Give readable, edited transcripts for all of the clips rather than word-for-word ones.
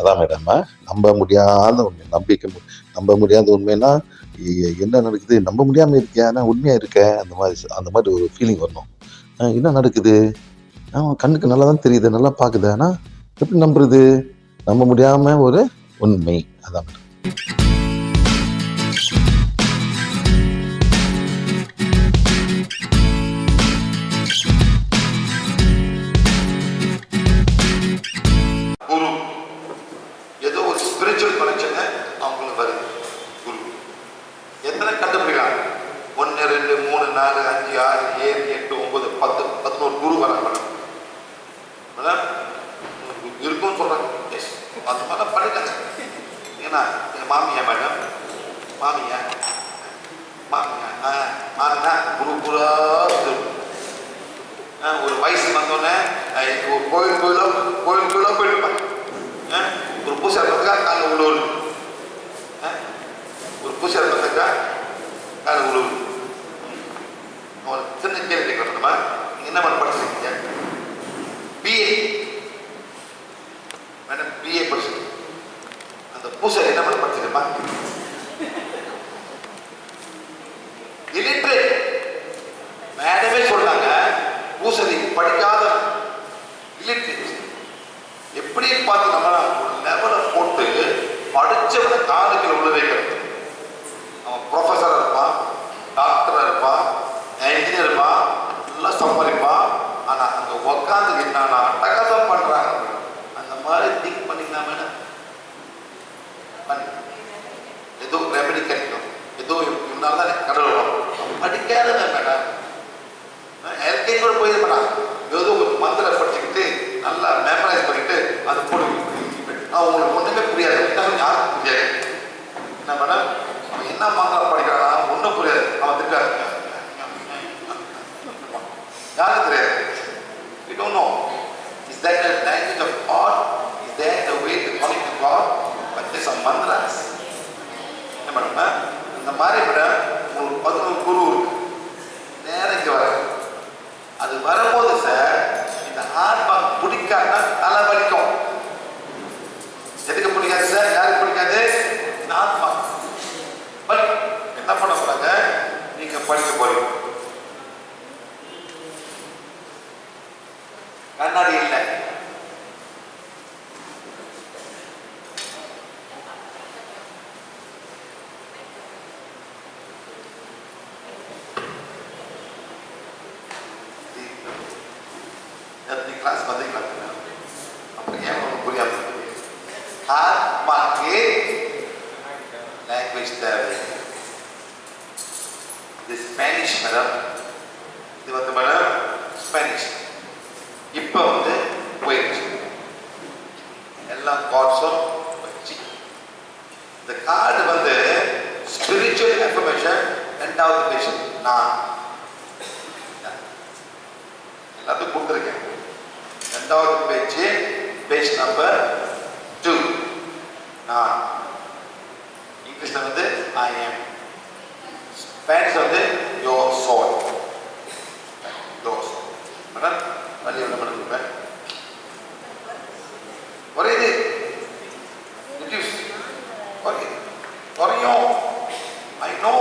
அதான் மேடம், நம்ப முடியாத உண்மை, நம்ப முடியாத உண்மைன்னா என்ன நடக்குது, நம்ப முடியாம இருக்கியா, ஆனா உண்மையா இருக்க, அந்த மாதிரி ஒரு ஃபீலிங் வரணும். என்ன நடக்குது, கண்ணுக்கு நல்லா தான் தெரியுது, நல்லா பாக்குது, ஆனா எப்படி நம்புறது, நம்ப முடியாம ஒரு உண்மை. அதான் மேடம். குரு ஏதோ ஒரு ஸ்பிரிச்சுவல் கனெக்ஷன் அவங்களுக்கு வருது. குரு எத்தனை கண்டுபிடிக்கலாம்? 1 2 3 4 5 6 7 8 9 10 11 குரு வராங்க இருக்கும்னு சொல்றாங்க. அந்த மாதிரி பண்ணிட்டாங்க. ஏன்னா என் மாமியா மேடம், மாமியா குரு குரா ஒரு வயசு வந்தோடனே ஒரு கோயிலுக்குள்ள போயிருப்பாங்க. ஒரு பூசை பார்த்துக்கா காலை உழுவு, ஒரு பூசை பார்த்துக்கா காலை உழுவு. சின்ன கேள்வி கேட்கணும், நம்ம என்ன பண்ண படிச்சிருக்கீங்க? பிஏ மேடம், பிஏ படிச்சு அந்த பூசை என்ன பண்ண படிச்சிருக்கா? இல்லிட்ரேட் மேடமே சொல்றாங்க, பூசதி படிக்காத இல்லிட்ரேட். எப்படி பார்த்து நம்ம லெவலை போட்டு படிச்சவனை காலுக்கு உள்ள வைக்கிறது. அவன் ப்ரொஃபஸரா இருப்பான், டாக்டரா இருப்பான், என்ஜினியர் இருப்பான், நல்லா சம்பாதிப்பான். ஆனா அங்க உக்காந்து என்னன்னா அட்டகாசம் பண்றாங்க. அந்த மாதிரி திங்க் பண்ணிக்கலாம் மேடம். ஏதோ ரெமெடி கிடைக்கும், ஏதோ இருந்தால்தான் கடவுள் படிக்காத மேடம். எல்கேஜி கூட போயிருக்க மாட்டான். ஏதோ ஒரு மந்திர படிச்சுக்கிட்டு நல்லா மெமரைஸ் பண்ணிட்டு அது போடு. அவங்களுக்கு ஒண்ணுமே புரியாது, யாருக்கும் புரியாது. என்ன மேடம், அவன் என்ன மந்திரம் படிக்கிறானா ஒன்றும் புரியாது. அவன் திட்டாரு, யாருக்கு தெரியாது. We don't know. Is that the language of God? Is that the way to connect to God? But there's some mantras. என்ன மேடம், இந்த மாதிரி விட ஒரு 11 குரு நேரம் இங்க வர. அது வரும்போது சார் இந்த ஆத்மா பிடிக்காட்டா தலை வலிக்கும். எதுக்கு பிடிக்காது சார்? யாருக்கு பிடிக்காது? இந்த ஆத்மா என்ன பண்ண போறாங்க, நீங்க படிக்க போறீங்க, கண்ணாடி இல்லை, கிளாஸ் பார்த்தீங்களா? அப்படி ஏன் உங்களுக்கு புரியாது? ஆத்மாக்கே லாங்குவேஜ் தேவை. இது ஸ்பானிஷ் மேடம், இது வந்து மேடம் ஸ்பானிஷ். இப்போ வந்து போயிடுச்சு எல்லா கார்ட்ஸும் வச்சு. இந்த கார்டு வந்து ஸ்பிரிச்சுவல் இன்ஃபர்மேஷன். 2வது பேஷன் நான் எல்லாத்துக்கும் கொடுத்துருக்கேன். 2வது பேஜ், பேஜ் நம்பர் 2. நான் இங்கிலீஷ்ல வந்து ஐ எம், ஸ்பானிஷ் வந்து யோர் சோல். மேடம் வழி என்ன பண்ணிருப்பேன் குறையுது, குறையும். ஐ நோ,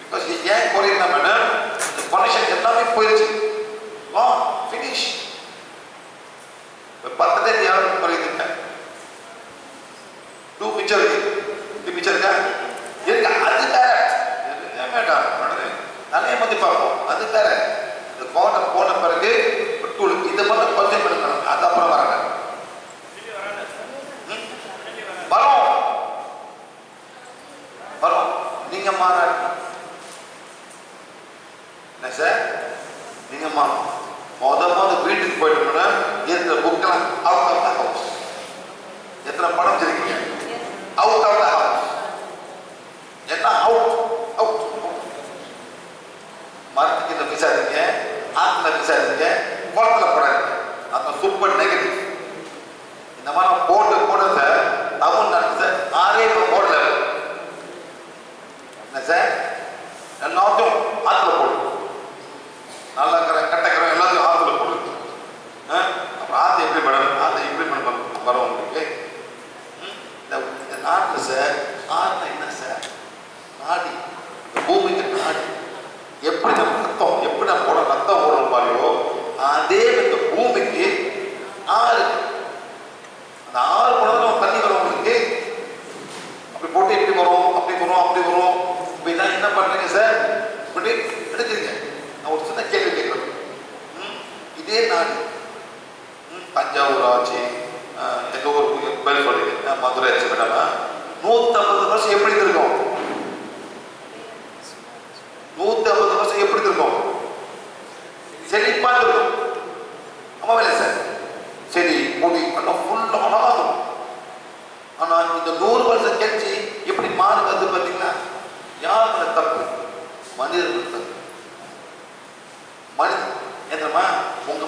பிகாஸ் ஏன் குறையுதுன்னா மேடம், இந்த கனெக்ஷன் எல்லாமே போயிடுச்சு. ஃபினிஷ். 10 தேதி யாரும் குறையுதுங்க. 2 பிக்சர் இருக்கு, 2 பிக்சர் இருக்கா இருக்கு. அது வேற மேடம், நிறைய மதி பார்ப்போம். அது வேற. இந்த கோட்டை போன பிறகு இதை மட்டும் கொஞ்சம் பண்ணணும். அது அப்புறம் வராங்க வரும். நீங்க மாறாங்க என்ன சார்? நீங்க மாறும். மொதல் வீட்டுக்கு போயிட்டோம்னா இருக்கிற புக்கெல்லாம் அவுட் ஆஃப் த ஹவுஸ். எத்தனை படம் வச்சிருக்கீங்க? Out of the house. என்ன அவுட் அவுட். மரத்துக்கு இந்த விசாரிங்க, ஆத்துல விசாரிங்க, குளத்துல படாதீங்க. அந்த சூப்பர் நெகட்டிவ். இந்த மாதிரி போட்டு போடுறத தமிழ்நாட்டு சார் 6 போடல என்ன சார்? எல்லாத்தையும் ஆத்துல போடு. நல்லா கட்டக்கிற எல்லாத்தையும் ஆத்துல போடு. அப்புறம் ஆத்தை எப்படி மேடம், ஆத்தை இம்ப்ளிமெண்ட் வரும்.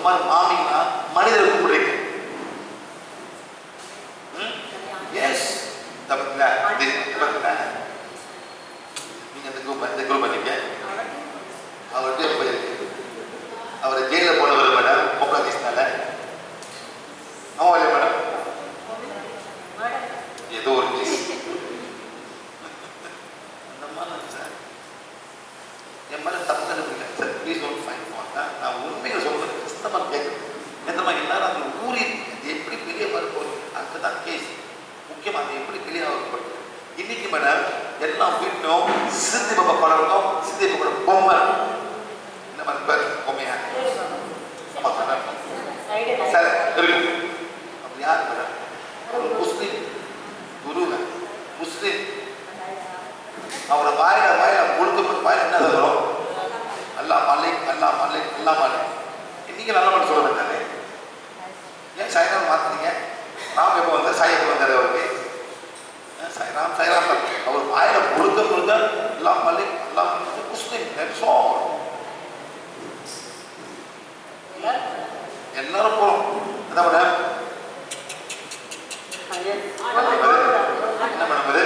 மாதிரி மாமிங்கன்னா மனிதரை கூப்பிடுறீங்க. எஸ் தப்புங்களா? நீங்க இந்த குரூப் பண்ணீங்க. அவர்கிட்ட போயிருக்கு. அவர் ஜெயிலில் போனவர் மேடம், பொம்பளை கேஸ்னால. ஆமா இல்லையா மேடம்? ஏதோ ஒரு கேஸ் அந்த மாதிரி சார். என் மேலே தப்பு கண்டுபிடிக்கல sir. Please don't find fault. நான் உண்மையை சொல்கிறேன். கஷ்டமாக கேட்குறேன். எந்தமா எல்லாரும் அந்த ஊறி அது எப்படி வெளியே வரப்போகுது, அதுதான் கேஸ் முக்கியமாக. அது எப்படி வெளியே வரப்போகுது இன்னைக்கு மேடம் எல்லாம் வீட்டும் சித்தி பாப்பா படம் இருக்கும். சித்தி பாப்பா பொம்மை இந்த மாதிரி பேர் பொம்மையா சார் இருக்கு. அப்படி யார் மேடம்? ஒரு முஸ்லீம் குருங்க, முஸ்லீம். அவரை வாயில முழுக்க வாயில என்ன வரும்? அல்லா மாலிக் அல்லா மாலிக் அல்லா மாலிக். இன்னைக்கு நல்ல மட்டும் சொல்ல வேண்டாங்க. ஏன் சாய்ராம் மாத்தினீங்க? ராம் எப்போ வந்தார்? சாய் எப்போ வந்தார்? அவருக்கு சாய்ராம் சாய்ராம் அவர் வாயில முழுக்க அல்லா மாலிக் அல்லா மாலிக். முஸ்லீம் எல்லாரும் போறோம். என்ன மேடம்? என்ன மேடம் இது?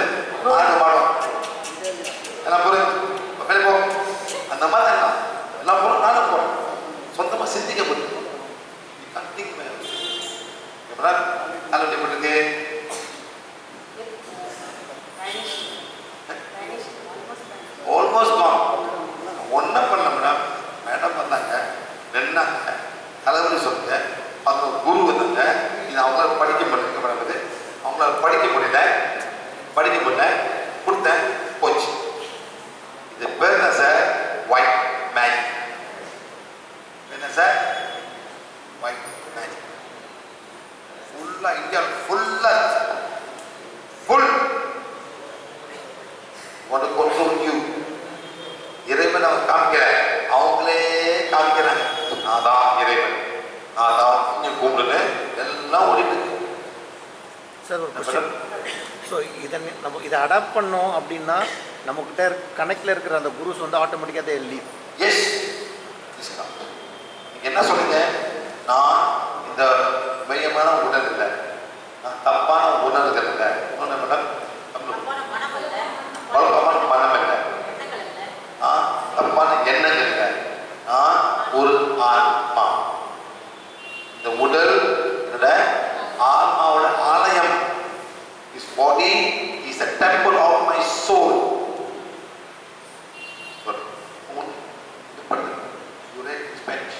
ஆடு மாடம் எல்லாம் போறேன் வெளியே போ. அந்த மாதிரி எல்லாம் போறோம். நானும் போறேன். சொந்தமா சிந்திக்க போறேன். எப்படி ஆல்மோஸ்ட் ஒன்னும் பண்ணல மேடம். மேடம் பண்ணாங்க, நின்னாங்க, தலைவலி சொல்லுங்க. அது ஒரு குரு வந்தாங்க. இது அவங்களால படிக்க முடியல மேடம். அவங்களால படிக்க முடியல கொடுத்தேன், போச்சு. இது பேர் என்ன சார்? White magic. என்ன சார்? White magic. ஃபுல்லா இந்தியா ஃபுல்லா ஃபுல் ஒன்று கொண்டு இறைவன் அவங்க காமிக்கிற, அவங்களே காமிக்கிறாங்க. நான் தான் இறைவன், நான் தான் இங்கே கூப்பிடுன்னு எல்லாம் ஓடிட்டு சார். ஒரு கொஸ்டின். ஸோ இதை அடாப்ட் பண்ணோம் அப்படின்னா நம்மக்கிட்ட கனெக்டில் இருக்கிற அந்த குருஸ் வந்து ஆட்டோமேட்டிக்காக அதை லீவ். எஸ். என்ன சொல்லுங்க? நான் இந்த மையமான உடல் இல்லை, நான் தப்பான உணர்வுகள் இல்லை, மேடம் வழக்கமான மனம் இல்லை, தப்பான எண்ணங்கள் இல்லை, நான் ஒரு ஆன்மா. இந்த உடல் ஆன்மாவோட ஆலயம். His body is a temple of my soul. You read Spanish.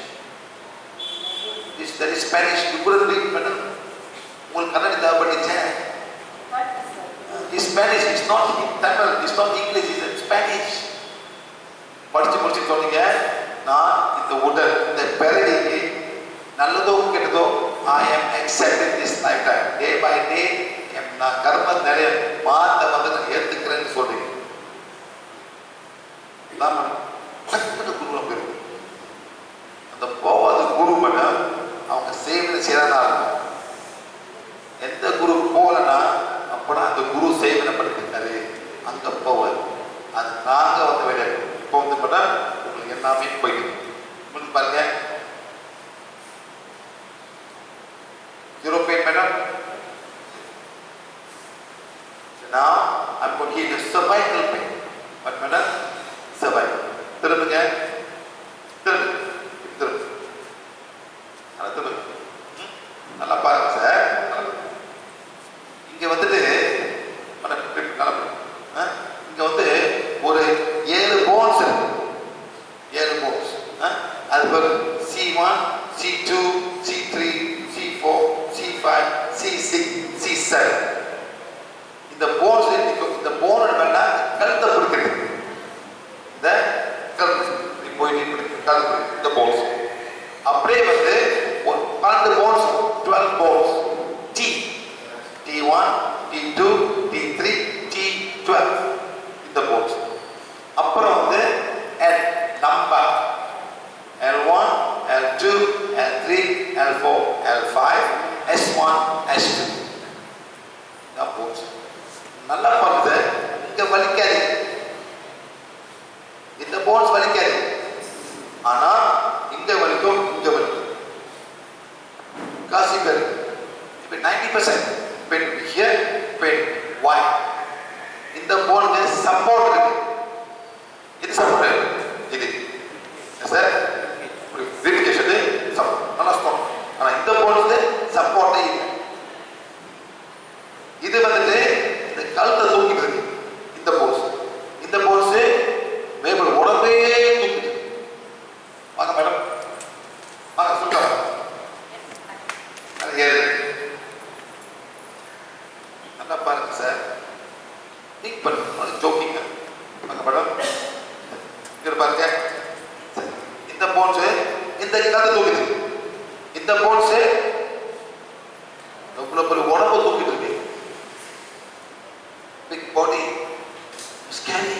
There is Spanish. You couldn't read, madam. உங்களுக்கு கன்னடி தேவைப்பட்டுச்சேன். Spanish. It's not Tamil. It's not English. It's Spanish. படிச்சு சொன்னீங்க. நான் இந்த உடல், இந்த பிறவிக்கு நல்லதோ கெட்டதோ I am accepting this lifetime. Day by day நான் கர்ம நிறைய மாத்த வந்து நான் ஏத்துக்கிறேன்னு சொல்றீங்க. குரு பேரு அந்த போவாத குரு மேடம் அவங்க சேவனை செய்யறதா இருக்கும். எந்த குரு போகலன்னா அப்பனா அந்த குரு சேவனை பண்ணிருக்காரு அந்த போவாது. அது நாங்க வந்து வெளியே இப்போ வந்து மேடம் உங்களுக்கு எல்லாமே போயிடுது. உங்களுக்கு பாருங்க European madam. Now I'm working the cervical pain. But madam, cervical. திரும்புங்க. நல்லா பாருங்க சார். இங்க வந்துட்டு இங்க வந்து ஒரு 7 போன்ஸ் இருக்கு. 7 போன்ஸ். அது பேர் C1, C2, C3, C4, C5, C6, C7. இந்த போன்ஸ் இந்த போன் வேணா கழுத்தை பிடிக்கிறது. இந்த கழுத்து போயிட்டு கழுத்து இந்த போன்ஸ் அப்படியே வந்து ஒரு 12 bones, 12 bones. T1, T2, T3, T12 இந்த போன்ஸ். அப்புறம் வந்து L number L1, L2, L3, L4, L5, S1, S2 இந்த போன்ஸ். நல்லா பாருங்க. இங்க வலிக்காது, இந்த போன்ஸ் வலிக்காது. ஆனா இங்க வலிக்கும், இங்க வலிக்கும். 90% pain here, pain. Why? இந்த போனுக்கு சப்போர்ட் இருக்கு. இது சப்போர்ட் இது சார் வெரிஃபிகேஷன் சப்போர்ட் நல்லா ஸ்ட்ராங். ஆனா இந்த போனுக்கு சப்போர்ட்டே இல்லை. இது வந்துட்டு இந்த கழுத்தை தூக்கிட்டு இருக்கு. இந்த போன்ஸ் மேபல் உடம்பே தூக்கிட்டு. வாங்க மேடம், வாங்க சொல்லுங்க. நல்லா பாருங்க சார், திங்க் பண்ணுங்க, ஜோக்கிங்க. வாங்க மேடம், இங்க பாருங்க. இந்த போன்ஸ் இந்த கழுத்தை தூக்கிட்டு, இந்த போன்ஸ் எவ்வளவு பெரிய உடம்பு தூக்கிட்டு இருக்கு. Big body, scary,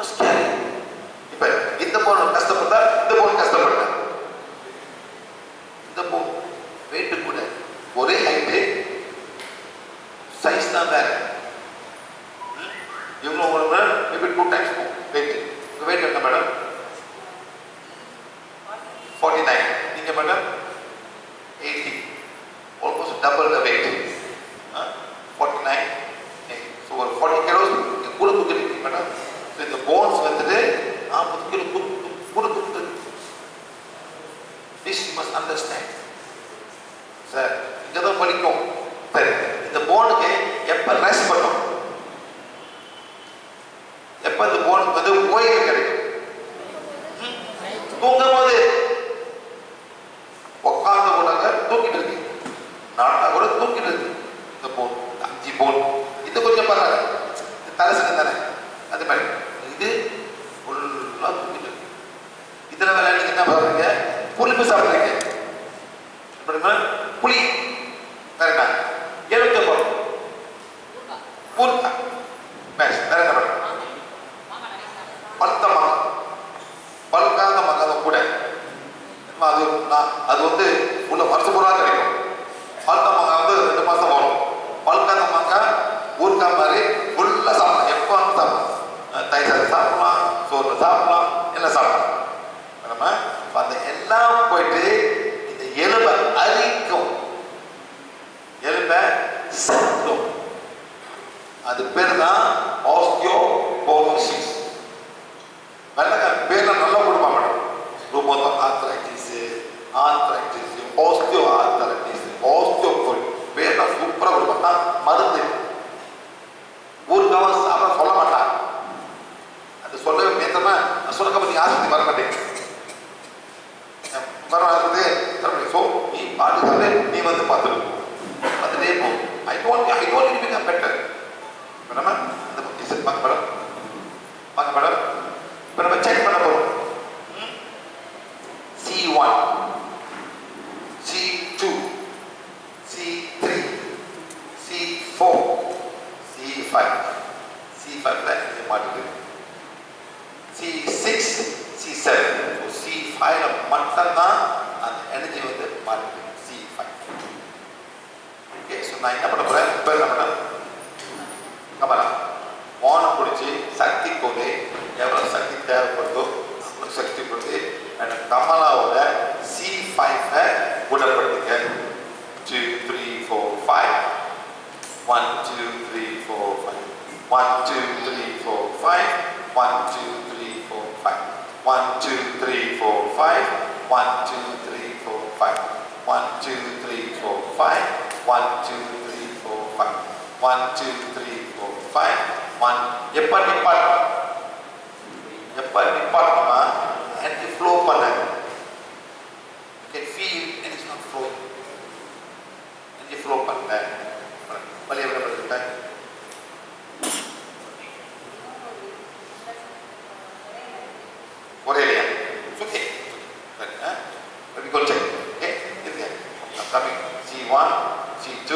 scary. இப்ப இந்த போன் கஷ்டப்பட்டா, இந்த போன் கஷ்டப்பட்டா. இந்த போன் வெயிட் கூட ஒரே ஹைட்டு, சைஸ் தான் வேற. இவங்க உங்களுக்கு மேபி 2 times வெயிட். உங்க வெயிட் என்ன மேடம்? 49. நீங்க madam 80. Almost double the weight. 49. So ஒரு 40 kilos கூட தூக்கிட்டு மேடம். ஸோ இந்த போன்ஸ் வந்துட்டு 40 கிலோ கூட தூக்கிட்டு. This must understand sir. இங்கே தான் படிக்கும். சரி, இந்த போனுக்கு எப்போ ரெஸ்ட் பண்ணும், எப்போ இந்த போனுக்கு வந்து ஓய்வு கிடைக்கும்? தூங்கும் போது. உட்கார்ந்து கூட தூக்கிட்டு இருக்கு, நாட்டா கூட தூக்கிட்டு இருக்கு. இந்த போன் 5 போன் இது கொஞ்சம் பரவாயில்ல, தலசுக்கு தானே. அது மாதிரி இது ஃபுல்லாக தூக்கிட்டு இருக்கு. இதில் வேலை நீங்க என்ன பண்ணுறீங்க? புளிப்பு சாப்பிட்றீங்க. புளி வேற என்ன? எலுமிச்சம்பழம், ஊறுகாய், வேற என்ன பண்ணுறோம்? பழுத்த மாங்காய், பழுக்காத மாங்காய் கூட அது வந்து உள்ள வருஷம் பூரா கிடைக்கும். பழுத்த மாங்காய் வந்து 2 மாசம் வரும். பழுக்காத மாங்காய் ஊறுகாய் மாதிரி ஃபுல்லாக சாப்பிடலாம். எப்போ சாப்பிடலாம், தயிர் சாதம் சாப்பிடலாம், சோறு சாப்பிடலாம், எல்லாம் சாப்பிடலாம். நம்ம அந்த எல்லாம் போயிட்டு இந்த எலும்பை அரிக்கும், எலும்பை சத்தும். அது பேர் தான் ஆஸ்டியோபோரோசிஸ். வெள்ளக்கார பேர்ல நல்லா கொடுப்பா madam. Rheumatoid arthritis, osteoarthritis, osteoporosis பேர் தான் சூப்பராக கொடுப்பா. மருந்து ஊருக்காக சாப்பிட சொல்ல மாட்டான். அது சொல்லவே நேத்தமா சொல்ல பத்தி ஆசக்தி வர மாட்டேங்க. ஸோ நீ பாட்டுக்காக நீ வந்து பார்த்துட்டு வந்துட்டே போ. I don't become better. நம்ம அந்த டிசைன் பார்க்க மேடம், பார்க்க மேடம். இப்போ நம்ம செக் பண்ண போகிறோம். C1, C2, C3, C4, C5. C5 தான் இங்கே மாட்டுது. C6, C7. C5 மட்டும்தான் அந்த எனர்ஜி வந்து மாட்டுது. C5. ஓகே, ஸோ நான் என்ன பண்ண போகிறேன்? இப்போ என்ன பண்ண கமலா மோனை பிடிச்சி சக்தி கொண்டு எவ்வளோ சக்தி தேவைப்படுதோ அவ்வளோ சக்தி கொடுத்து அந்த கமலாவோட C5 குணப்படுத்துங்க. 2, 3, 4, 5. 1, 2, 3, 4, 5. 1, 2, 3, 4, 5. 1, 2, 3, 4, 5. 1, 2, 3, 4, 5. 1, 2, 3, 4, 5. 1, 2, 3, 4, 5. 1, 2, 3, 4, 5. 1, 2, 3, 4, 5. 1. எப்போ நிப்பாட்டணுமா எனர்ஜி ஃப்ளோ பண்ண. You can feel it is not flowing. Energy flow பண்ணல. வலி எவ்வளோ பண்ணுறேன்? ஒரே இல்லையா? Okay, let me go check. Okay, I'm coming. C1, C2,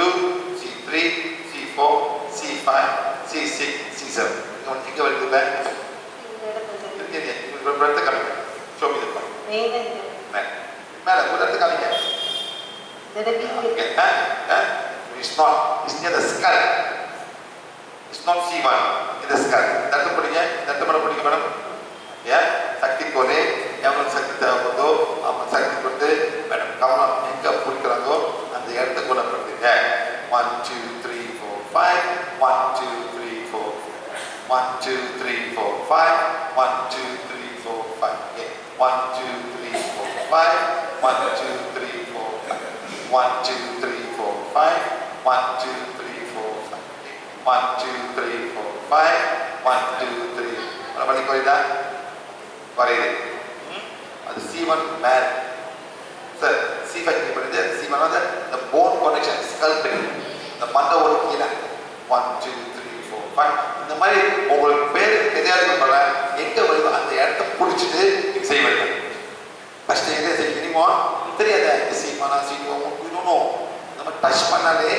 C3, C4, C5, C6, C7. எங்கே வருது பேக்? ஒரு இடத்த காமிங்க. Show me the point. மேலே ஒரு இடத்த காமிங்க. It's near the skull. It's not C1, in the skull. தட்டு பிடிங்க, தட்டு மேடம் பிடிங்க மேடம். ஏன் சக்தி கோலே எவ்வளோ சக்தி தேவைப்படுதோ அவன் சக்தி கொடுத்து மேடம் கவனம் எங்கே பிடிக்கிறாங்களோ அந்த இடத்துக்கு 3, 4, 5. 1, 2, 3, 4, 5. Okay. 1, 2, 3, 4, 5. 1, 2, 3, 4, 5. 1, 2, 3, 4, 5. 1, 2, 3, 4, 5. Okay. 1, 2, 3, 4, 5. 1, 2, 3. Mana balik kau dah? Kuari. Ada C1 man. Sir, C5 ni pada dia. C1 ada the bone connection, skull brain. The manda ஒரு கீழே 1, 2, 3, 4, 5. இந்த மாதிரி உங்களுக்கு பேர் தெரியாத போல எங்க வருதோ அந்த இடத்த பிடிச்சிட்டு நீங்க செய்வீங்க. ஃபர்ஸ்ட் எங்க செய்வீங்க தெரியாத இந்த சீமானா சீமோ இன்னும் நம்ம டச் பண்ணாலே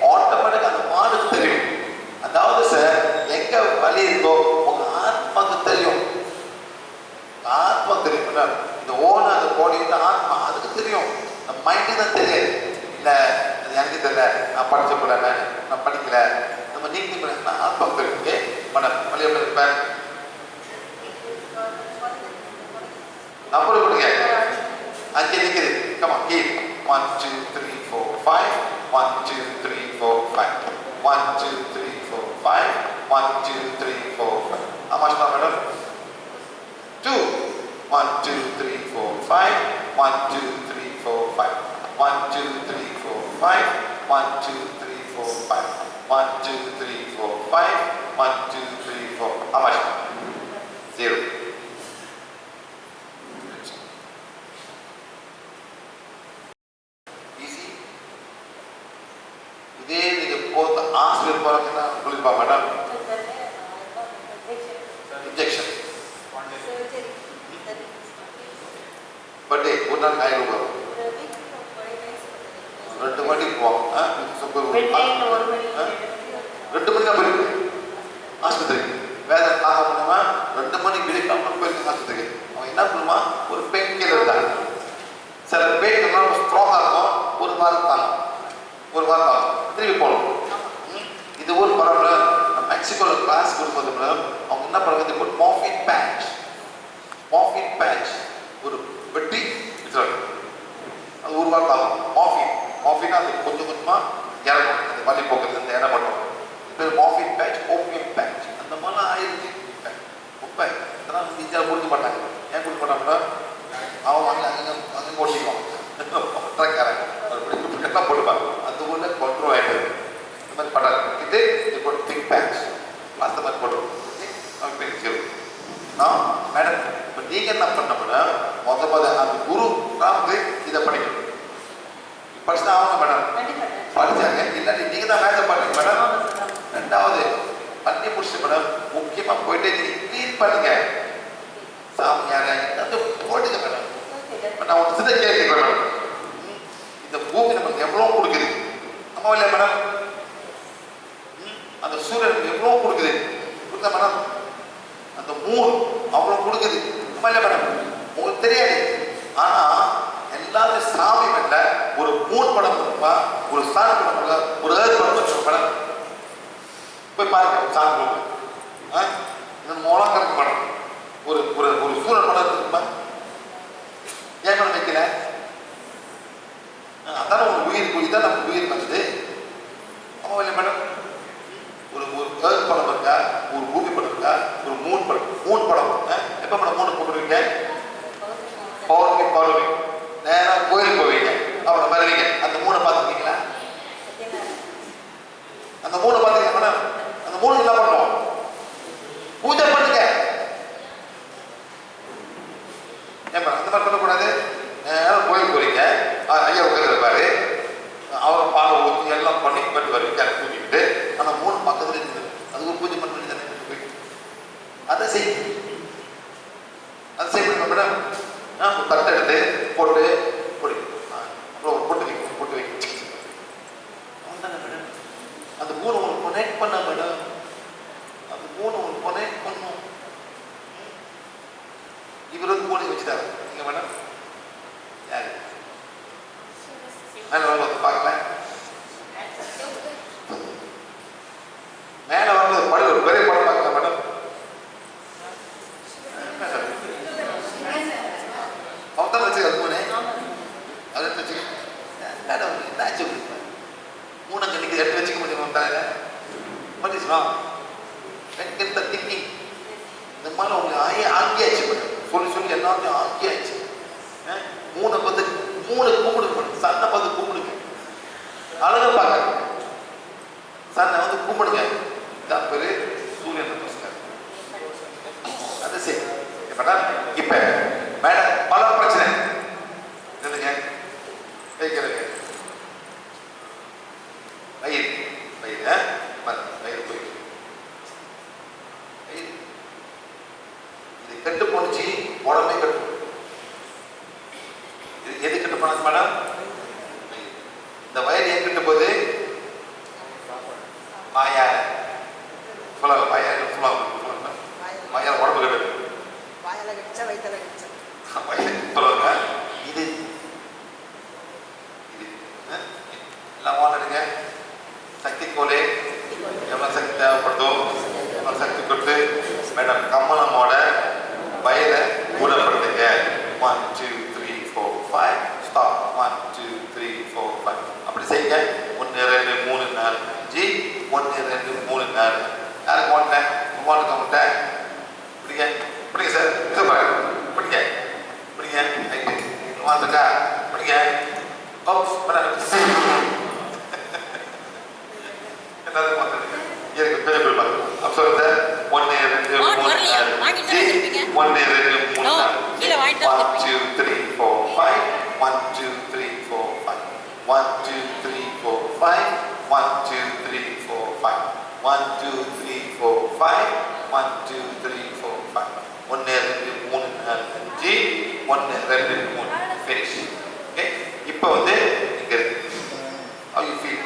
ஆட்டோமேட்டிக்கா அந்த மாடுக்கு தெரியும். அதாவது சார் எங்க வலி இருக்கோ உங்க ஆத்மாக்கு தெரியும். ஆத்மா தெரியும். இந்த ஓன அந்த பாடி ஆத்மா அதுக்கு தெரியும். நம்ம மைண்டு தான் தெரியாது. இல்ல அது எனக்கு தெரியல, நான் படிச்ச போல நான் படிக்கல, நம்ம நீங்க ஆத்மா தெரியும். மேடம் வழி எப்படி இருப்பேன் நம்பர் கொடுங்க. அங்கே நிற்குது. கமா கீழ் 1, 2, 3, 4, 5. 1, 2, 3, 4, 5. 1, 2, 3, 4, 5. 1, 2, 3, 4, 5. How much now, madam? 2. 1, 2, 3, 4, 5. 1, 2, 3, 4, 5. 1, 2, 3, 4, 5. 1, 2, 3, 4, 5. 1, 2, 3, 4, 5. 1, 2, 3, 4. How much? 0. Easy. இதே நீங்க போது ஆசிரியர் போறீங்கன்னா சொல்லிருப்பா மேடம் இன்ஜெக்ஷன் பட் ஒரு நாள் 1000 ரூபாய் 2 மணிக்கு போவோம். 2 மணி தான் போயிருக்கு ஆஸ்பத்திரிக்கு. வேலை தாங்க முடியுமா 2 மணிக்கு விழிக்காம போயிருக்கு ஆஸ்பத்திரிக்கு. அவன் என்ன பண்ணுவான் ஒரு பெயின் கில்லர் தான். சில பெயின் கில்லர் ஸ்ட்ராங்காக இருக்கும். ஒரு வாரம் தாங்க திரும்பி போகணும். இது ஒரு பரவாயில்ல. மெக்சிகோவில் கிளாஸ் கொடுப்பது அவங்க என்ன பண்ணுறது மார்பின் பேட்ச் ஒரு வெட்டி அது ஒரு வாரம் ஆகும். மார்பினா அது கொஞ்சம் கொஞ்சமாக இறங்கும். அந்த வலி போக்குறது இந்த இடம் மட்டும் இது மார்பின் பேட்ச், ஓபியம் பேட்ச் அந்த மாதிரிலாம் ஆயிடுச்சு. ரொம்ப இதெல்லாம் இந்தியாவில் கொடுக்க மாட்டாங்க. ஏன் கொடுக்க மாட்டாங்கன்னா அவன் அங்கே ஓட்டிக்குவான் பட்டக்காரன் எல்லாம் போடுவாங்க. அந்த ஊரில் கொண்ட்ரோல் ஆகிடுது. இந்த மாதிரி பட்டாங்க இது இப்போ திங்க் பேட்ச் அந்த மாதிரி போடுவோம். நான் மேடம் இப்போ நீங்கள் என்ன பண்ணோம்னா மொத அந்த குரு வந்து இதை படிக்கணும். படிச்சுதான் அவங்க மேடம் படித்தாங்க. இல்லாட்டி நீங்கள் தான் மேலே பண்ணுங்க மேடம். ரெண்டாவது பண்ணி முடிச்சு மேடம் முக்கியமாக போயிட்டு நீங்கள் க்ளீன் பண்ணுங்க. சாமி யாரை போட்டுங்க மேடம். நான் ஒரு சின்ன கேட்குறேன் மேடம். இந்த பூமி நமக்கு எவ்வளோ கொடுக்குது அம்மா இல்லையா மேடம்? அந்த சூரியன் எவ்வளோ கொடுக்குது கொடுத்தா மேடம்? அந்த மூணு அவ்வளோ கொடுக்குது அம்மா இல்லையா மேடம்? உங்களுக்கு தெரியாது. ஆனால் எல்லாரும் சாமி மேல ஒரு மூணு படம் கொடுப்பா, ஒரு சாமி படம் கொடுப்பா, ஒரு ஏழு படம் வச்சுருக்க மேடம். போய் பாருங்க சாமி கொடுப்பேன். இன்னும் மூலம் கணக்கு மேடம் ஒரு ஒரு ஒரு சூரியன் படம் இருக்குமா? ஏன் மேடம் வைக்கல? அதான ஒரு உயிர் தான் நம்ம உயிர் வந்தது. ஆமாம் இல்லை மேடம்? ஒரு ஒரு ஏர்த் படம் இருக்கா, ஒரு பூமி படம் இருக்கா, ஒரு மூணு படம் எப்போ மேடம் 3 போடுவீங்க? பௌர்ணமி நேராக கோயிலுக்கு போவீங்க. அப்புறம் வருவீங்க. அந்த 3 பார்த்துருக்கீங்களா? அந்த 3 பார்த்துருக்கீங்க மேடம்? அந்த 3 என்ன பண்ணுவோம்? பூஜை பண்ணுங்க. ஏன் மேடம் அந்த மாதிரி பண்ணக்கூடாது? நேரம் கோயிலுக்கு போறீங்க. ஐயா உட்காந்துருப்பாரு. அவர் பாலை ஊற்றி எல்லாம் பண்ணி பட்டு வருவீங்க. அதை தூக்கிக்கிட்டு அந்த 3 பக்கத்துல இருக்குது. அது ஒரு பூஜை பண்ண வேண்டியது. அதை செய்யணும் மேடம். தட்டை எடுத்து போட்டு பொடி அப்புறம் ஒரு பொட்டு வைக்க மேடம். அந்த 3 உங்களுக்கு கொனெக்ட் பண்ண மேடம். அந்த 3 உங்களுக்கு கொனெக்ட் பண்ணும். இவர் வந்து 3 வச்சுட்டாரு நீங்க மேடம். யாரு மேலே வந்து பார்க்கல. மேலே வந்து படி ஒரு பெரிய படம் பார்க்கல மேடம். அவன் தான் வச்சு அது 3 அதை வச்சு மேடம் என்னாச்சு 3 அங்கே நிற்கிது. எடுத்து வச்சுக்க முடியும். What is wrong? Get the thinking. சும்மா அவங்க ஆங்கியாச்சு சொல்லி சொல்லி எல்லாத்தையும் ஆங்கியாச்சு. 3 பார்த்து 3 கும்பிடுங்க, சன்னை பார்த்து கும்பிடுங்க, அழகா பார்க்க சன்னை வந்து கும்பிடுங்க. இதான் பேரு சூரிய நமஸ்காரம். அது சரி. இப்ப மேடம் பல பிரச்சனை இல்லைங்க, வைக்கிறேங்க வயிறு வயிறு வயிறு போய் இது கெட்டு போனுச்சு, உடனே கட்டு. இது எது கெட்டு போனது மேடம்? இந்த வயிறு ஏன் கெட்டு போகுது? மாயால சொல்லுவாங்க, மாயால சொல்லுவாங்க, மாயால உடம்பு கட்டு சொல்லுவாங்க. இது எல்லாம் வாங்கிடுங்க. சக்தி கோலே எவ்வளோ சக்தி தேவைப்படுதோ எவ்வளோ சக்தி கொடுத்து மேடம் கமலமோட வயலை ஊடப்படுத்துங்க. 1 2 3 4 5 ஸ்டாப். 1 2 3 4 5 அப்படி செய்யுங்க. 1 2 3 4 5 1 2 3 4. யாருக்கு வாங்கிட்டேன்? வாங்க வாங்கிட்டேன். பிடிங்க பிடிங்க சார், இது பாருங்க, பிடிங்க பிடிங்க வாங்கிருக்கா பிடிங்க. எல்லாரும் வாங்குறீங்க எனக்கு பெரிய பேர் பாருங்க. அப்போ சொல்லுங்க 1 2 3 4 1 2 3 4 1 2 3 4 5 1 2 3 4 5 1 2 3 4 5 1 2 3 4 5 1 2 3 4 5 1 2 3 4 5 1 2 3 4 5 1 2 3 finish. ஓகே, இப்போ வந்து இங்க இருக்கு. How you feel?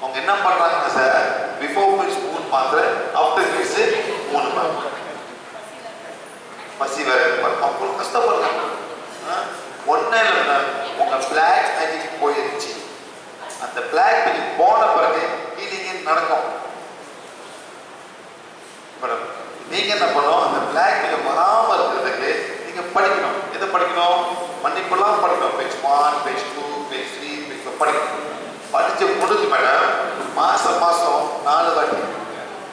அவங்க என்ன பண்றாங்க சார்? பிஃபோர் மீல்ஸ் 3 மாத்திரை, ஆஃப்டர் மீல்ஸ் 3 மாத்திரை. பசி வேற அப்புறம் கஷ்டப்படுறாங்க. ஒன்னே இல்லை, உங்க பிளாக் மேஜிக் போயிருச்சு. அந்த பிளாக் மேஜிக் போன பிறகு ஹீலிங் நடக்கும். மேடம் நீங்க என்ன பண்ணணும்? அந்த பிளாக் மேஜிக் வராம இருக்கிறதுக்கு நீங்க படிக்கணும். எதை படிக்கணும்? மன்னிப்பெல்லாம் படிக்கணும். பேஜ் 1 பேஜ் 2 பேஜ் 3 பேஜ் 4 படிக்கணும். படிச்சு முடிஞ்சு மேடம் மாசம் 4 வாட்டி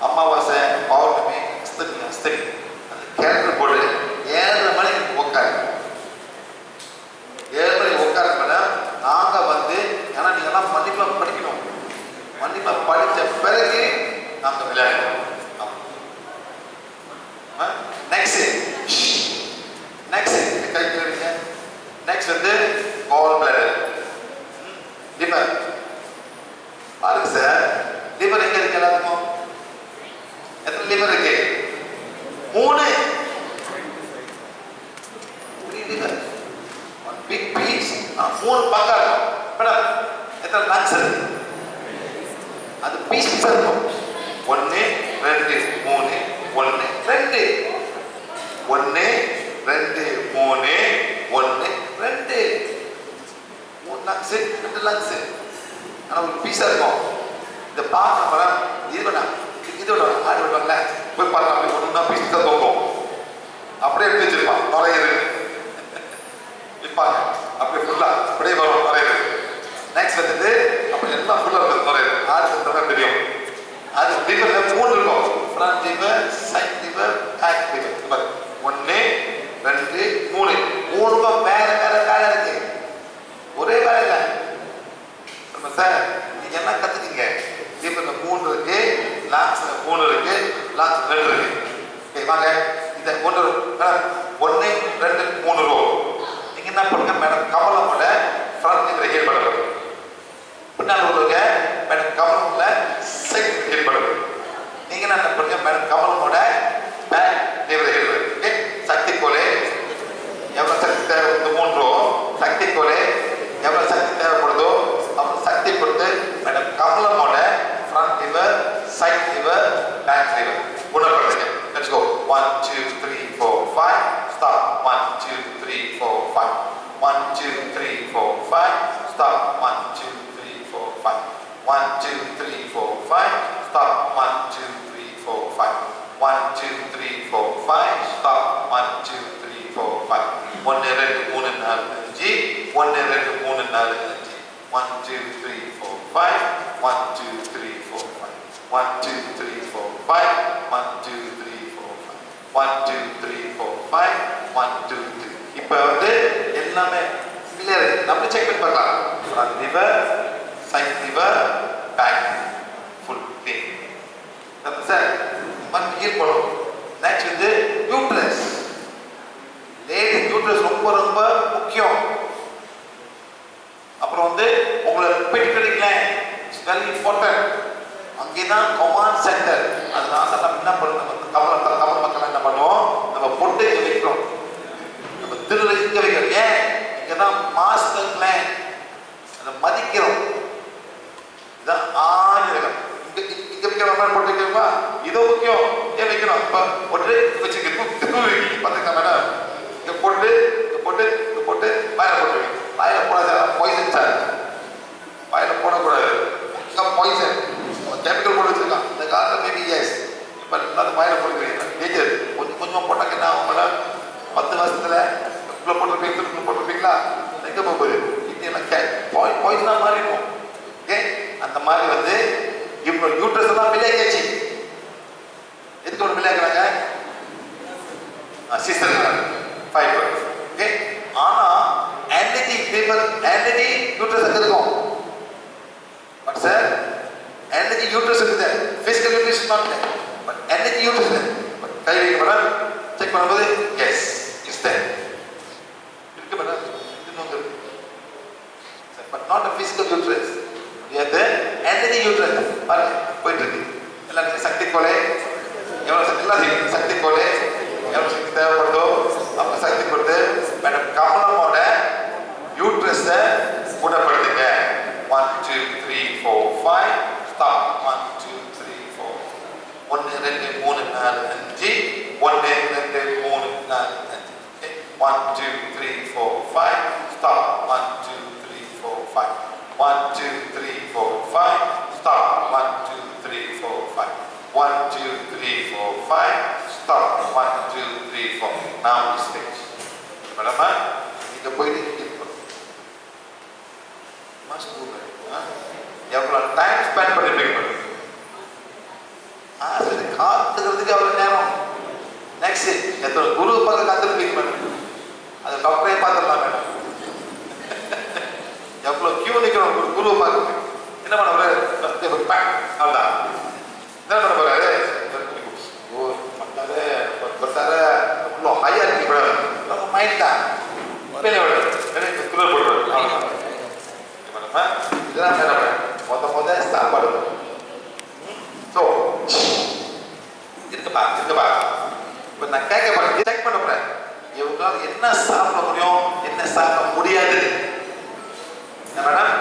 அமாவாசை, பௌர்ணமி, அஸ்தமி அஸ்தமி அந்த கேலண்டர் போட்டு 7 மணிக்கு உட்காரு. 7 மணிக்கு உட்காரு மேடம். நாங்க வந்து ஏன்னா நீங்க எல்லாம் மன்னிப்பெல்லாம் படிக்கணும். மன்னிப்பெல்லாம் படித்த பிறகு நாங்க விளையாடணும். நெக்ஸ்ட் கை கேளுங்க. நெக்ஸ்ட் வந்து கால் பிளாடர், லிவர். பாருங்க சார், லிவர் எங்க இருக்கு? எல்லாத்துக்கும் எத்தனை லிவர் இருக்கு? 3 லிவர். ஒன் பிக் பீஸ் 3 பங்கா இருக்கும். மேடம் எத்தனை லங்ஸ் இருக்கு? அது பீஸ் பீஸா இருக்கும். 1 2 3 1 2 1 2 3 1 2 3 லங்ஸ் 2 லங்ஸ். ஆனால் ஒரு பீஸாக இருக்கும். இந்த பார்க்க மேடம் இதோட ஆடு விடுவாங்கல்ல, போய் பார்க்கலாம். அப்படி ஒன்று தான் பீஸ் தான் தோக்கும். அப்படியே எடுத்து வச்சிருப்பான் நுரையீரல். விற்பாங்க அப்படியே ஃபுல்லாக அப்படியே வரும் நுரையீரல். நெக்ஸ்ட் வந்துட்டு அப்போ எல்லாம் ஃபுல்லாக இருக்கும் நுரையீரல். ஆடு தான் தெரியும். அது லிவரில் 3 இருக்கும். Front liver, side liver, back liver. 1 2 3 3க்கும் வேற வேற வேலை இருக்கு. ஒரே வேலை இல்லை சார். நீங்க என்ன கத்துக்கீங்க? லிவர்ல 3 இருக்கு, லாங்ஸ்ல 3 இருக்கு, லாங்ஸ் 2 இருக்கு. ஓகே வாங்க, இந்த 1 2 3 ரோ. நீங்க என்ன பண்ணுங்க மேடம்? கமலமோட ஃப்ரண்ட் லிவரை ஹீல் பண்ணுங்க. பின்னால் உள்ளவங்க மேடம் கமலமோட சைட் ஹீல் பண்ணுங்க. நீங்க என்ன பண்ணுங்க மேடம்? கமலமோட பேக் லிவரை ஹீல் பண்ணுங்க. ஓகே, சக்தி கோலே எவ்வளவு சக்தி தேவை? 3 ரோ. சக்தி கோலே எவ்வளவு சக்தி தேவைப்படுதோ அவ்வளவு சக்தி கொடுத்து மேடம் கமலமோட front liver, side liver, back liver குணப்படுத்துங்க. Let's go. 1 2 3 4 5 stop. 1 2 3 4 5 1 2 3 4 5 stop. 1 2 3 4 5 1 2 3 4 5 stop. 1 2 3 4 5 1 2 3 4 5 stop. 1 2 3 4 5 1 2 3 4 5 1 2 3 4 5 1 2 3 4 5. 1, 2, 3, 4, 5. 1, 2, 3, 4, 5. 1, 2, 3, 4, 5. 1, 2, 3, 4, 5. 1, 2, 3. இப்போ வந்து எல்லாமே கிளியர். நம்ம செக் பண்ணி பார்க்கலாம். Front liver, side liver, back full thing. நம்ம சார் மந்த் கிளியர் பண்ணுவோம். நெக்ஸ்ட் வந்து யூட்ரஸ். லேடிஸ் யூட்ரஸ் ரொம்ப ரொம்ப முக்கியம். அப்புறம் வந்து உங்களை பெட்டிக்கலி கிளாண்ட் இட்ஸ் வெரி இம்பார்ட்டன்ட். அங்கே தான் கமாண்ட் சென்டர். அதனால நம்ம என்ன பண்ணுறோம், தமிழ் மக்கள் என்ன பண்ணுவோம், நம்ம பொட்டை இங்கே வைக்கிறோம், நம்ம திருளை இங்கே வைக்கிறோம். ஏன்? இங்கே தான் மாஸ்டர் கிளாண்ட். அதை மதிக்கிறோம். இதுதான் ஆயுதம். இங்கே வைக்கிற மாதிரி பொட்டை வைக்கிறோமா, இதோ முக்கியம். ஏன் வைக்கிறோம்? இப்போ பொட்டு வச்சுருக்கோம் பார்த்தீங்கன்னா மேடம், இங்கே போட்டு இங்கே போட்டு இங்கே போட்டு வாயில் போட்டு வைக்கணும். வாயில் போடாத, பாய்சன் சார். வாயில் போடக்கூடாது, பாய்சன். கெமிக்கல் போட்டு வச்சிருக்கான். இந்த காலத்தில் மேபி எஸ், இப்போ அது வாயில் போட்டுக்கிறீங்க. டேஞ்சர். கொஞ்சம் கொஞ்சமாக போட்டாக்க என்ன ஆகும் மேடம், 10 வருஷத்தில் இவ்வளோ போட்டிருப்பீங்க, இவ்வளோ போட்டிருப்பீங்களா, எங்கே போகுது இதெல்லாம் பாய்சனாக மாறி இருக்கும். ஓகே, அந்த மாதிரி வந்து இப்போ யூட்ரஸ் எல்லாம் விளையாச்சு. எதுக்கு ஒன்று விளையாடுறாங்க? Sister fibre. ஓகே, ஆனால் எனர்ஜி பேப்பர், எனர்ஜி யூட்ரஸ் எங்கே இருக்கும்? பட் சார் எனர்ஜி யூட்ரஸ் இருக்குது, ஃபிசிக்கல் நியூட்ரிஷன் தான் இல்லை, பட் எனர்ஜி யூட்ரஸ் இல்லை. பட் கை வைக்க மேடம், செக் பண்ணும்போது எஸ் இஸ் தேர் இருக்கு மேடம். இன்னொன்று but not a physical uterus, அது எனர்ஜி யூட்ரஸ். பாருங்க போயிட்டு இருக்கு. எல்லாம் சக்தி கோலை எவ்வளோ சக்தி, எல்லாம் சக்தி கோலை எவ்வளோ சக்தி தேவைப்படுதோ அப்போ சக்தி கொடுத்து madam கமலமோட யூட்ரஸை குணப்படுத்துங்க. 1, 2, 3, 4, 5 stop. 1, 2, 3, 4 1, 2, 3, 4, 5 1, 2, 3, 4, 5. 1, 2, 3, 4, 5 stop. 1, 2, 3, 4, 5. 1, 2, 3, 4, 5 stop. 1, 2, 3, 4, 5. 1, 2, 3, 4, 5 stop. 1, 2, 3, 4. Now it's fixed. மேடமா இங்கே போயிட்டு எவ்வளோ டைம் ஸ்பெண்ட் பண்ணிருப்பீங்க மேடம்? சரி, காத்துக்கிறதுக்கு எவ்வளோ நேரம்? நெக்ஸ்ட் எத்தனை குரு பார்த்து காத்துருப்பீங்க மேடம்? அது டாக்டரே பார்த்துடலாம் மேடம். எவ்வளோ கியூ நிற்கிறோம் குருவை பார்க்குறேன். என்ன பண்ண போறாரு? அவ்வளோதான். என்ன பண்ண போறாரு? ஓ பண்ணாரு பார்த்தாரு இவ்வளோ ஹையாக இருக்கு மேடம். நம்ம மைண்ட் தான் குரல் போடுறாரு. அவ்வளோதான் இதெல்லாம் மேடம் மொத சாப்பாடு. ஸோ இருக்குப்பா இருக்குப்பா. இப்போ நான் கேட்க போறேன், செக் பண்ண போறேன். இவங்களால என்ன சாப்பிட முடியும், என்ன சாப்பிட முடியாது. மேடம்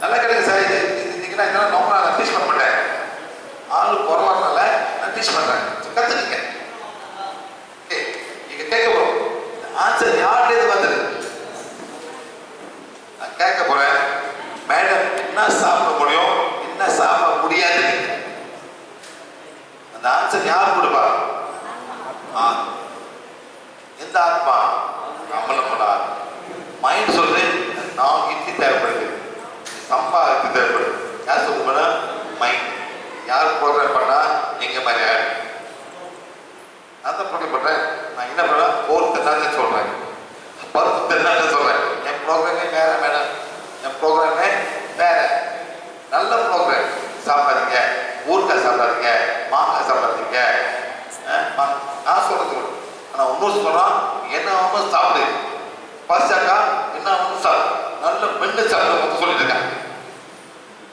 நல்லா கிடைக்கு சார். இது இன்னைக்கு இதெல்லாம் நார்மலாக நான் டீச் பண்ண மாட்டேன். ஆள் குறவானால நான் டீச் பண்ணுறேன். கற்றுக்குங்க. ஓகே, நீங்கள் கேட்க போகிறோம். ஆன்சர் யார்கிட்ட வந்துடு. நான் கேட்க போகிறேன், மேடம் என்ன சாப்பிட முடியும், என்ன சாப்பிட முடியாது. அந்த ஆன்சர் யார் கொடுப்பா? எந்த ஆத்மா? நம்மளோட மைண்ட் சொல்றது நான் இட்லி தேவைப்படுது, சம்பா இட்லி தேவைப்படுது. யார் சொல்லுங்க? மைண்ட். யார் ப்ரோக்ராம் பண்ணா எங்க மாதிரி யார்? நான் தான் ப்ரோக்ராம் பண்றேன். நான் என்ன பண்ணேன்? 4th என்ன சொல்றேன், 10th என்ன சொல்றேன். என் ப்ரோக்ராமே வேற மேடம், என் ப்ரோக்ராமே வேற. நல்ல ப்ரோக்ராம். சாப்பிடாதீங்க, ஊறுகாய் சாப்பிடாதீங்க, மாங்காய் சாப்பிடாதீங்க. நான் சொல்றது ஆனால் இன்னொரு சொல்றான், என்ன ஆகும் சாப்பிடு, பசிச்சாக்கா என்ன ஆகும் சாப்பிடு, நல்ல மென்று சாப்பிட சொல்லிட்டு இருக்காங்க.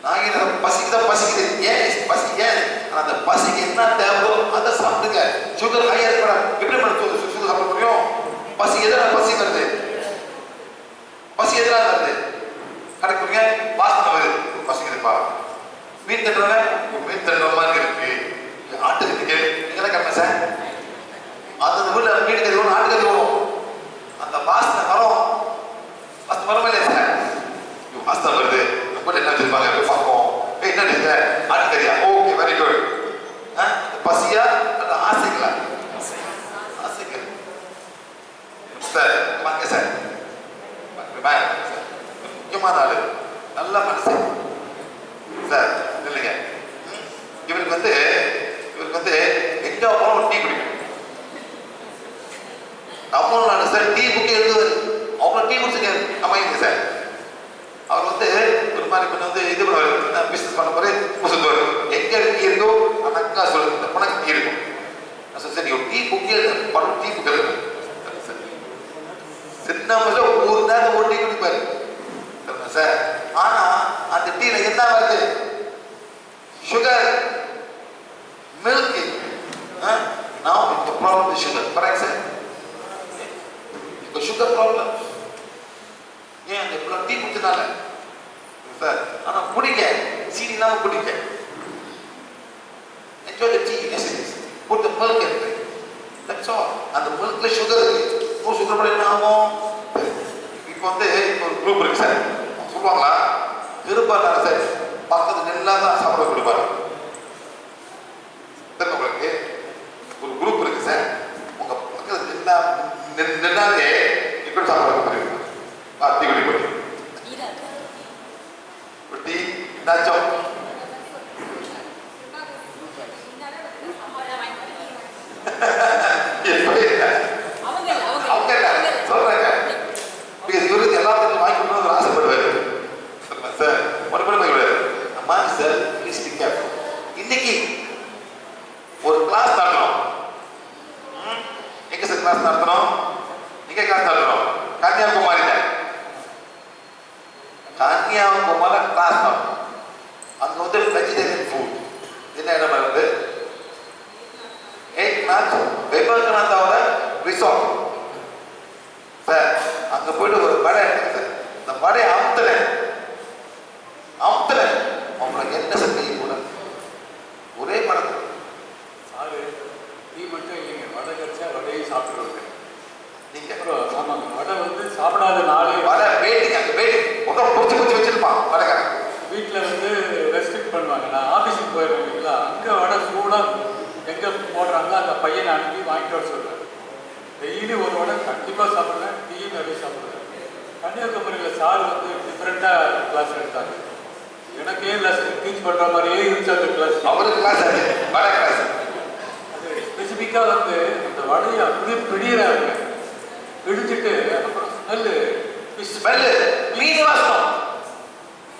நான் என்ன பசிக்குது ஏன் பசி ஏன்? ஆனால் அந்த பசிக்கு என்ன தேவையோ அதை சாப்பிடுங்க. சுகர் ஹையாக இருக்க எப்படி மேடம் சுகர் சாப்பிட முடியும்? பசி எதிராக பசி வருது, பசி எதிராக வருது. கிடைக்குங்க வாசனை வருது, பசிக்குதுப்பா. மீன் தட்டுறவங்க மீன் தட்டுற மாதிரி இருக்கு. ஆட்டுக்கு நீங்களாம் கரெக்டா சார்? அந்த ஊரில் மீன் கறி வரும், ஆட்டு கறி வரும். அந்த வாசனை வரும், வாசனை வரவே இல்லையா சார்? வாசனை வருது. நம்ம என்ன வச்சிருப்பாங்க போய் பார்ப்போம். என்ன நீங்க ஆட்டு கறியா? Okay, very good. பசியா அந்த ஆசைங்களா? ஆசைகள் சார் வாங்க சார். முக்கியமான ஆளு, நல்ல மனசு. பண்ண வந்து இது பண்ணுவாரு, பிசினஸ் பண்ண போது சொல்லுவாரு, எங்க இருக்கோ அக்கா சொல்லுங்க, இந்த பணம் இங்கே இருக்கும். நான் சொன்னேன், சரி ஒரு டீ புக்கே பணம் டீ புக் இருக்கு. சின்ன ஒரு நேரம் ஒரு டீ குடிப்பாரு சார். ஆனா அந்த டீல என்ன வருது? Sugar, milk. Now the problem is sugar. Correct, sir? The sugar problem. ஏன் அந்த இவ்வளோ டீ குடிச்சனால சார். ஆனால் குடிக்க சீனி இல்லாமல் குடிக்க. Enjoy the tea, yes it is. Put the milk in it. That's all. அந்த மில்க்ல சுகர் இருக்கு. சுகர் போட என்ன ஆகும்? இப்போ வந்து ஒரு குரூப் இருக்கு சார், சொல்லுவாங்களா இருப்பாரு சார், பக்கத்து நெல்லா தான் சாப்பிட கொடுப்பாரு. உங்களுக்கு ஒரு குரூப் இருக்கு சார், உங்க பக்கத்து நெல்லாலே இப்படி சாப்பிட கொடுப்பாரு. டீ குடி போய் டீ நச்சம் சொல்றாங்க. இவருக்கு எல்லாத்தையும் வாங்கி கொடுக்கணும்னு ஆசைப்படுவாரு சார். ஒரு படம் கிடையாது. அம்மா சார் ப்ளீஸ் பி கேர்ஃபுல். இன்னைக்கு ஒரு கிளாஸ் நடத்துறோம். எங்க சார் கிளாஸ் நடத்துறோம்? எங்க கிளாஸ் நடத்துறோம்? கன்னியாகுமரியில. கன்னியாகுமரி கிளாஸ் நடத்துறோம். அங்க வந்து வெஜிடேரியன் ஃபுட். என்ன இடம் வருது? ஏக்நாத் விவேகானந்தாவோட ரிசார்ட் சார். அங்க போயிட்டு ஒரு வடை எடுத்துங்க சார். அந்த வடையை அமுத்துனேன் அவங்களுக்கு என்ன சக்தி கூட ஒரே படம் சாரு டீ மட்டும் இல்லைங்க, வடை கடிச்சா வடையை சாப்பிடுவாங்க நீங்க. அப்புறம் ஆமாங்க, வடை வந்து சாப்பிடாத நாளே வடை வெயிட்டிங், அங்கே வெயிட்டிங் உடம்பு பொறிச்சு வச்சிருப்பான் வடைக்காரன். வீட்டில் வந்து ரெஸ்ட்ரிக்ட் பண்ணுவாங்க. நான் ஆஃபீஸுக்கு போயிடுவேன் இல்லைங்களா, அங்கே வடை சூடாக எங்கே போடுறாங்களோ அந்த பையனை அனுப்பி வாங்கிட்டு வர சொல்லுவேன். டெய்லி ஒரு வடை கண்டிப்பாக சாப்பிடுவேன், டீயும் நிறைய சாப்பிடுவேன். கன்னியாகுமரியில் சார் வந்து டிஃப்ரெண்ட்டாக கிளாஸ் எடுத்தாங்க. எனக்கே லெசன் டீச் பண்ணுற மாதிரியே இருந்துச்சு அந்த கிளாஸ். அவருக்கு கிளாஸ் அது வடை கிளாஸ். அது ஸ்பெசிஃபிக்காக வந்து அந்த வடையை அப்படியே பிடிக்கிறாங்க. பிடிச்சிட்டு அப்புறம் ஸ்மெல்லு மீன் வாசம்.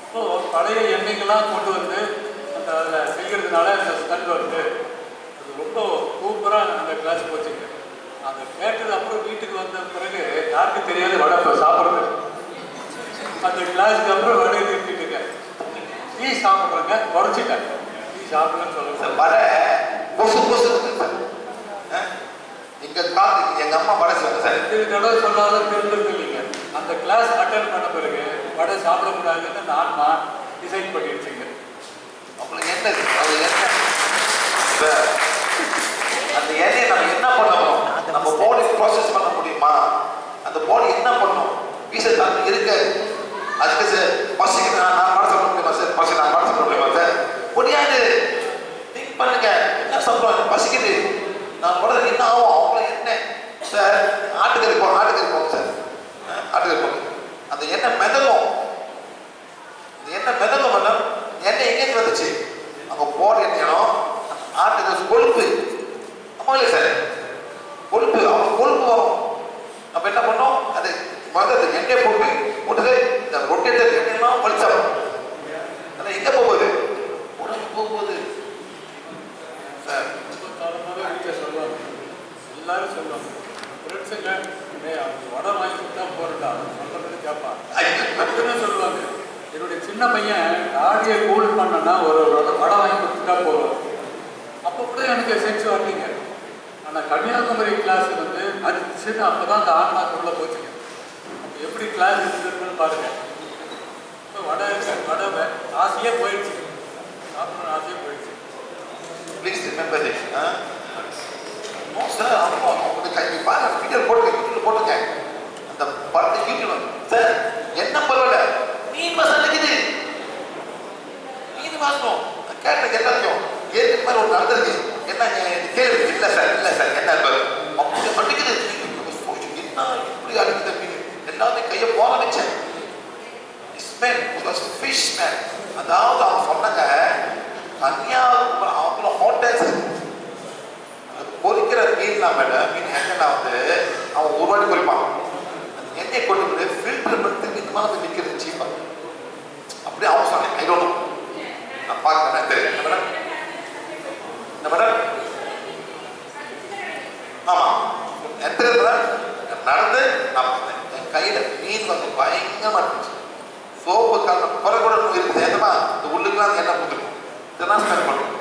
இப்போ பழைய எண்ணெய்கள்லாம் கொண்டு வந்து அந்த அதில் செய்கிறதுனால அந்த ஸ்மெல் வருது. அது ரொம்ப சூப்பராக அந்த கிளாஸ் போச்சுங்க. அந்த கேட்டது அப்புறம் வீட்டுக்கு வந்த பிறகு யாருக்கும் தெரியாது வடை சாப்பிட்றது. அந்த கிளாஸுக்கு அப்புறம் வடையை நிறுத்திட்டுங்க. டீ சாப்பிட்றேங்க, குறைச்சிட்டேன். டீ சாப்பிடலன்னு சொல்லுவேன். வடை பொசு பொசு இங்கே காத்து எங்கள் அம்மா வடை சொல்லுங்க சார். இது தடவை சொன்னாலும் தெரிஞ்சது இல்லைங்க. அந்த கிளாஸ் அட்டன் பண்ண பிறகு வடை சாப்பிடக்கூடாதுன்னு அந்த ஆன்மா டிசைட் பண்ணிடுச்சுங்க. அவங்களுக்கு என்ன அது என்ன சார்? அந்த எண்ணெயை நம்ம என்ன பண்ணணும்? நம்ம பாடி ப்ராசஸ் பண்ண முடியுமா? அந்த பாடி என்ன பண்ணணும்? வீச தண்ணி இருக்கு. அதுக்கு சார் பசிக்கு நான் பாட சொல்ல முடியுமா சார்? பசி நான் பாட சொல்ல முடியுமா சார்? முடியாது. திங்க் பண்ணுங்க, என்ன சொல்றோம்? பசிக்குது நான் உடனே என்ன ஆகும்? அவங்கள என்ன சார்? ஆட்டுக்கறி போங்க சார். ஆட்டுக்கறி போங்க. அந்த எண்ணெய் மெதலும். அந்த எண்ணெய் மெதலும் மேடம். எண்ணெய் எங்கேருந்து வந்துச்சு? அவங்க போட எண்ணெயும் ஆட்டுக்கு கொழுப்பு. ஆமா இல்லை சார்? கொழுப்பு, அவங்க கொழுப்பு வரும். நம்ம என்ன பண்ணோம்? அது முதல்ல எண்ணெய் போட்டு இந்த ரொட்டேட் எண்ணெயெல்லாம் வலிச்சாகும். ஆனால் எங்கே போகுது? உடம்பு போகும்போது சார் காலமாகவே வீட்டில் சொல்லுவாங்க, எல்லாரும் சொல்லுவாங்க, ஃப்ரெண்ட்ஸுங்க அவங்க வடை வாங்கி கொடுத்தா போறா சொல்றது கேட்பான். அதுன்னு சொல்லுவாங்க. என்னுடைய சின்ன பையன் ஆடியை கூல் பண்ணனா ஒரு வடை வாங்கி கொடுத்துட்டா போதும். அப்போ கூட எனக்கு சென்ஸ் வரலீங்க. ஆனால் கன்னியாகுமரி கிளாஸ் வந்து அது சின்ன அப்போ தான் அந்த ஆன்மாக்குள்ளே போச்சுங்க. அப்போ எப்படி கிளாஸ் இருக்குன்னு பாருங்க. இப்போ வடை ஆசையே போயிடுச்சு, சாப்பிட்ற ஆசையே போயிடுச்சு. Please remember this. No sir, அப்போ உங்களுக்கு கை பாருங்க, வீடியோ போட்டுங்க. அந்த படத்தை யூடியூப் சார் என்ன பரவாயில்ல, மீன் வாசம் இருக்குது. மீன் வாசம் கேட்ட எல்லாத்தையும் ஏற்கனவே மாதிரி ஒரு நடந்திருக்கு. என்ன கேள்வி? இல்லை சார் என்ன அப்படி அடிக்குது. என்ன இப்படி அடிக்குது மீன்? எல்லாமே கையை போக வச்சேன். Smell fish smell. அதாவது அவங்க சொன்னாங்க கன்னியாகுமரி அவங்கள ஹோட்டல்ஸ் பொறிக்கிற மீன்லாம் மேடம், மீன் எண்ணெய்லாம் வந்து அவன் ஒரு வாட்டி பொறிப்பான். எண்ணெய் கொண்டு போய் ஃபில்டர் பண்ணி இந்த மாதிரி நிற்கிறது சீப்பாக. அப்படி அப்படியே அவங்க சொன்னேன் ஐ டோன்ட் நோ நான் பார்க்கறேன் தெரியும் என்ன மேடம் என்ன மேடம் ஆமா எத்தனை மேடம் நடந்து நான் பார்த்தேன் என் கையில மீன் வந்து பயங்கரமா இருந்துச்சு சோப்பு காலம் குறை கூட இருக்குது ஏதமா இந்த உள்ளுக்குலாம் என்ன கொடுத்துருக்கும் இதெல்லாம் ஸ்பெண்ட் பண்ணுவோம்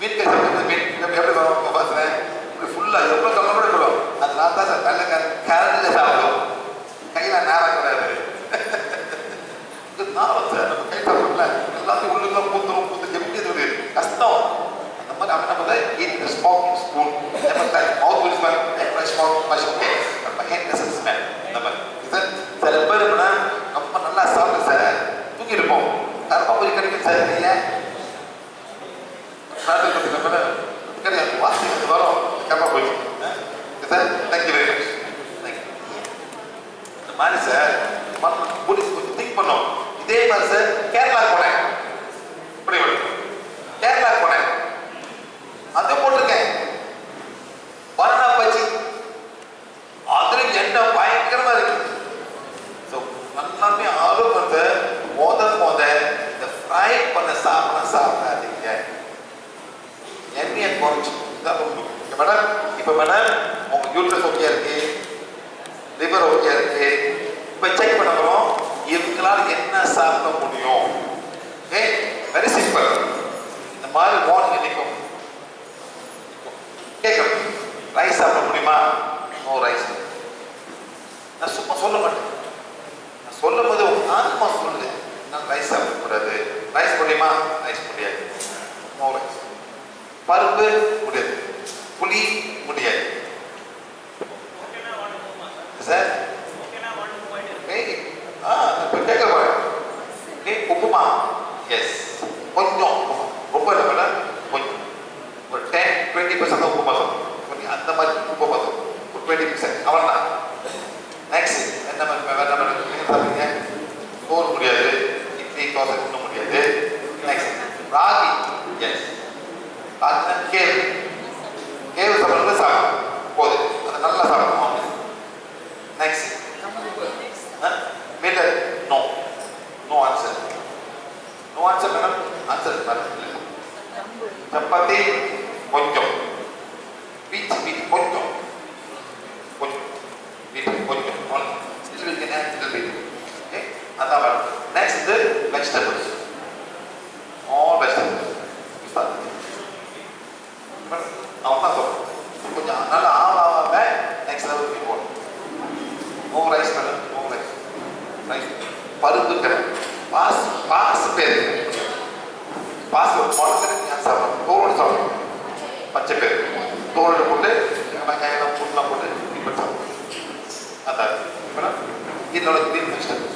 மீன் கை சாப்பிட்டு மீன் எப்படி வரும் பார்த்துறேன் இப்படி ஃபுல்லாக எவ்வளோ கம்மி கூட போடும் அதனால தான் சார் நல்ல கரண்டில் சாப்பிடுவோம் கையில் நேரம் கிடையாது நானும் சார் நம்ம கை சாப்பிடல எல்லாத்தையும் உள்ளுக்குலாம் பூத்து எப்படி இது கஷ்டம் அந்த மாதிரி அவன் நம்ம தான் ஈட் த ஸ்பாக் ஸ்பூன் மவுத் குடிச்சுப்பாங்க இந்த மாதிரி சார் சில பேர் எப்படின்னா ரொம்ப நல்லா சாப்பிடு சார் தூங்கிருப்போம் கருப்பா போய் கிடைக்கும் சார் இல்லையா கிடையாது வாசிக்கிறது வரும் கருப்பா போய் sir thank you very much thank you இந்த மாதிரி சார் கொஞ்சம் திங்க் பண்ணோம் இதே மாதிரி சார் கேரளா போனேன் இப்படி கேரளா போனேன் அதை போட்டிருக்கேன் பனானா பஜ்ஜி அதுல என்ன பயங்கரமா இருக்கு ஸோ எல்லாமே ஆரோக்கியத்தை மோத இந்த ஃப்ரை பண்ண சாப்பிடாதீங்க எண்ணெயை குறைச்சி மேடம் இப்போ மேடம் உங்க யூட்ரஸ் ஓகே இருக்கு லிவர் ஓகே இருக்கு இப்போ செக் பண்ண போறோம் இவங்களால என்ன சாப்பிட முடியும் ஓகே வெரி சிம்பிள் இந்த மாதிரி மார்னிங் நிற்கும் கேட்கணும் ரைஸ் சாப்பிட முடியுமா நோ ரைஸ் நான் சும்மா சொல்ல மாட்டேன் நான் சொல்லும் போது ஆத்மா சொல்லுது நான் ரைஸ் சாப்பிடக்கூடாது ரைஸ் முடியுமா ரைஸ் முடியாது நோ ரைஸ் பருப்பு முடியாது புளி முடியாது சார் கேட்க உப்புமா எஸ் கொஞ்சம் ரொம்ப இல்லை மேடம் கொஞ்சம் ஒரு 10-20% உப்புமா சொல்லுங்க அந்த மாதிரி உப்பு பார்த்தோம் ஒரு 20% அவன் தான் நெக்ஸ்ட் என்ன சாப்பிடுங்க சோறு முடியாது இட்லி தோசை இன்னும் முடியாது நெக்ஸ்ட் ராகி எஸ் ராகினா கேவு சாப்பிடுறது சாப்பிடும் போதும் அதை நல்லா சாப்பிடுவோம் next millet no no answer no answer madam answer madam chapati கொஞ்சம் வீட் கொஞ்சம் அதான் madam next vegetables all vegetables அவன் தான் சொல்றேன் கொஞ்சம் நல்லா ஆவாம நெக்ஸ்ட் லெவலுக்கு போகணும் no rice madam no rice rice பருப்பு கரை பாஸ் பேர் பாஸ் முளக்கரை ஞான் சாப்பிடணும் தோலோடு சாப்பிடணும் பச்சை பேர் தோலோடு போட்டு வெங்காயம் பூட்டெலாம் போட்டு இப்படி சாப்பிடணும் அதான் மேடம் இதோட கிரீன் வெஜிடபிள்ஸ்